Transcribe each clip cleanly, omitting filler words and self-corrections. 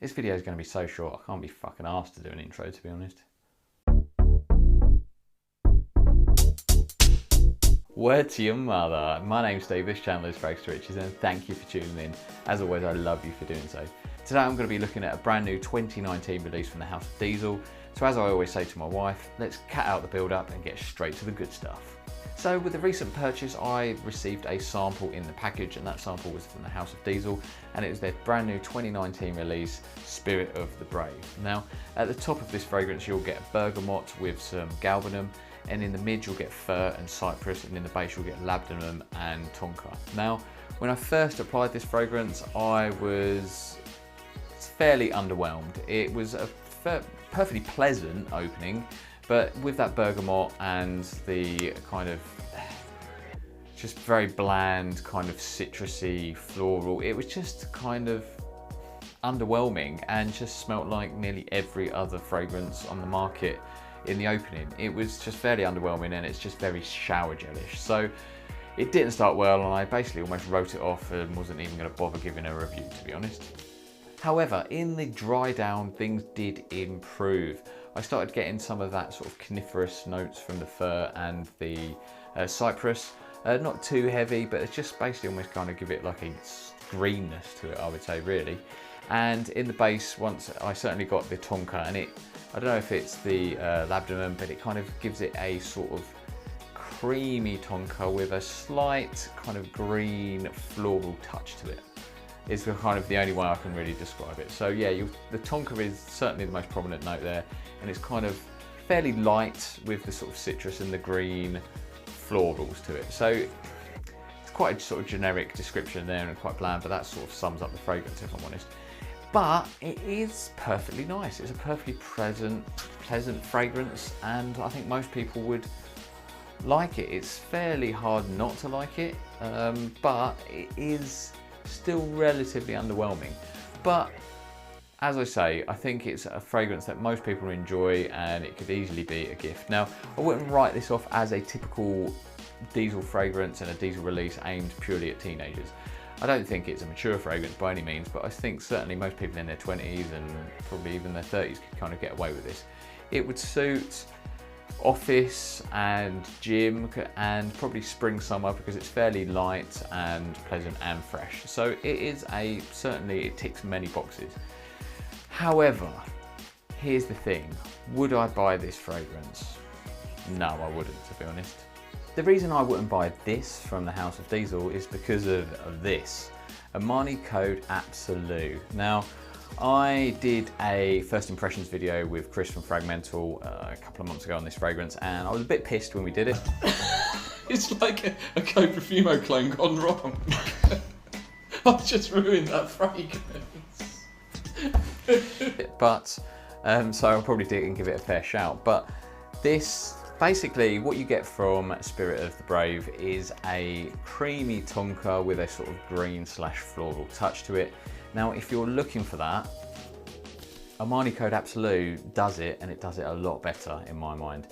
This video is going to be so short, I can't be fucking asked to do an intro, to be honest. Word to your mother. My name's Steve, this channel is FRAG30 and thank you for tuning in. As always, I love you for doing so. Today I'm going to be looking at a brand new 2019 release from the House of Diesel. So as I always say to my wife, let's cut out the build up and get straight to the good stuff. So with the recent purchase, I received a sample in the package, and that sample was from the House of Diesel, and it was their brand new 2019 release, Spirit of the Brave. Now, at the top of this fragrance, you'll get bergamot with some galbanum, and in the mid you'll get fir and cypress, and in the base you'll get labdanum and tonka. Now, when I first applied this fragrance, I was fairly underwhelmed. It was a perfectly pleasant opening, but with that bergamot and the kind of just very bland, kind of citrusy, floral, it was just kind of underwhelming and just smelt like nearly every other fragrance on the market in the opening. It was just fairly underwhelming, and it's just very shower gelish. So it didn't start well, and I basically almost wrote it off and wasn't even going to bother giving a review, to be honest. However, in the dry down, things did improve. I started getting some of that sort of coniferous notes from the fir and the cypress. Not too heavy, but it's just basically almost kind of give it like a greenness to it, I would say, really. And in the base, once I certainly got the tonka, and I don't know if it's the labdanum, but it kind of gives it a sort of creamy tonka with a slight kind of green floral touch to it. Is kind of the only way I can really describe it. So yeah, the tonka is certainly the most prominent note there, and it's kind of fairly light with the sort of citrus and the green florals to it. So it's quite a sort of generic description there and quite bland, but that sort of sums up the fragrance, if I'm honest. But it is perfectly nice. It's a perfectly pleasant fragrance, and I think most people would like it. It's fairly hard not to like it, but it is still relatively underwhelming. But as I say, I think it's a fragrance that most people enjoy, and it could easily be a gift. Now, I wouldn't write this off as a typical diesel fragrance and a diesel release aimed purely at teenagers. I don't think it's a mature fragrance by any means, but I think certainly most people in their 20s and probably even their 30s could kind of get away with this. It would suit office and gym and probably spring summer because it's fairly light and pleasant and fresh. So it is certainly it ticks many boxes. However, here's the thing, would I buy this fragrance? No, I wouldn't, to be honest. The reason I wouldn't buy this from the House of Diesel is because of this, Armani Code Absolute. Now, I did a first impressions video with Chris from Fragmental a couple of months ago on this fragrance, and I was a bit pissed when we did it. It's like a Code Profumo clone gone wrong. I've just ruined that fragrance. But, so I'll probably give it a fair shout. But this, basically what you get from Spirit of the Brave is a creamy tonka with a sort of green / floral touch to it. Now, if you're looking for that, Armani Code Absolute does it, and it does it a lot better in my mind.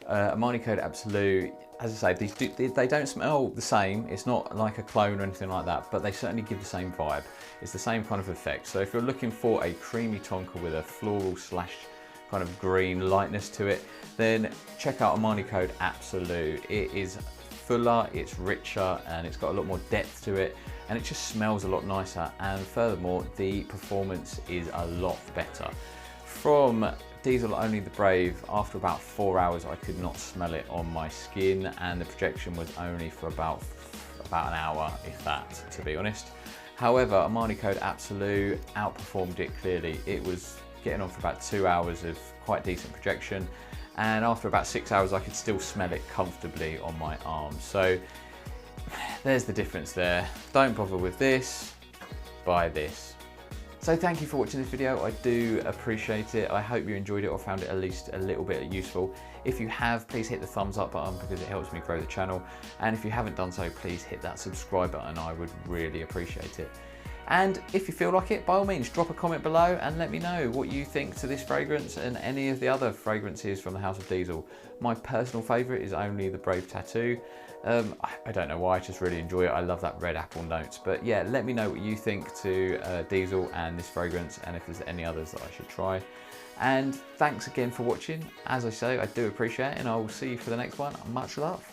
Armani Code Absolute, as I say, they don't smell the same. It's not like a clone or anything like that, but they certainly give the same vibe. It's the same kind of effect. So if you're looking for a creamy tonka with a floral / kind of green lightness to it, then check out Armani Code Absolute. It is fuller, it's richer, and it's got a lot more depth to it, and it just smells a lot nicer, and furthermore the performance is a lot better. From Diesel Only the Brave, after about 4 hours I could not smell it on my skin, and the projection was only for about an hour, if that, to be honest. However, Armani Code Absolute outperformed it clearly. It was getting on for about 2 hours of quite decent projection, and after about 6 hours I could still smell it comfortably on my arms. So there's the difference there. Don't bother with this, buy this. So thank you for watching this video. I do appreciate it. I hope you enjoyed it or found it at least a little bit useful. If you have, please hit the thumbs up button because it helps me grow the channel. And if you haven't done so, please hit that subscribe button. I would really appreciate it. And if you feel like it, by all means, drop a comment below and let me know what you think to this fragrance and any of the other fragrances from the House of Diesel. My personal favourite is only the Brave Tattoo. I don't know why, I just really enjoy it. I love that red apple notes. But yeah, let me know what you think to Diesel and this fragrance, and if there's any others that I should try. And thanks again for watching. As I say, I do appreciate it, and I will see you for the next one. Much love.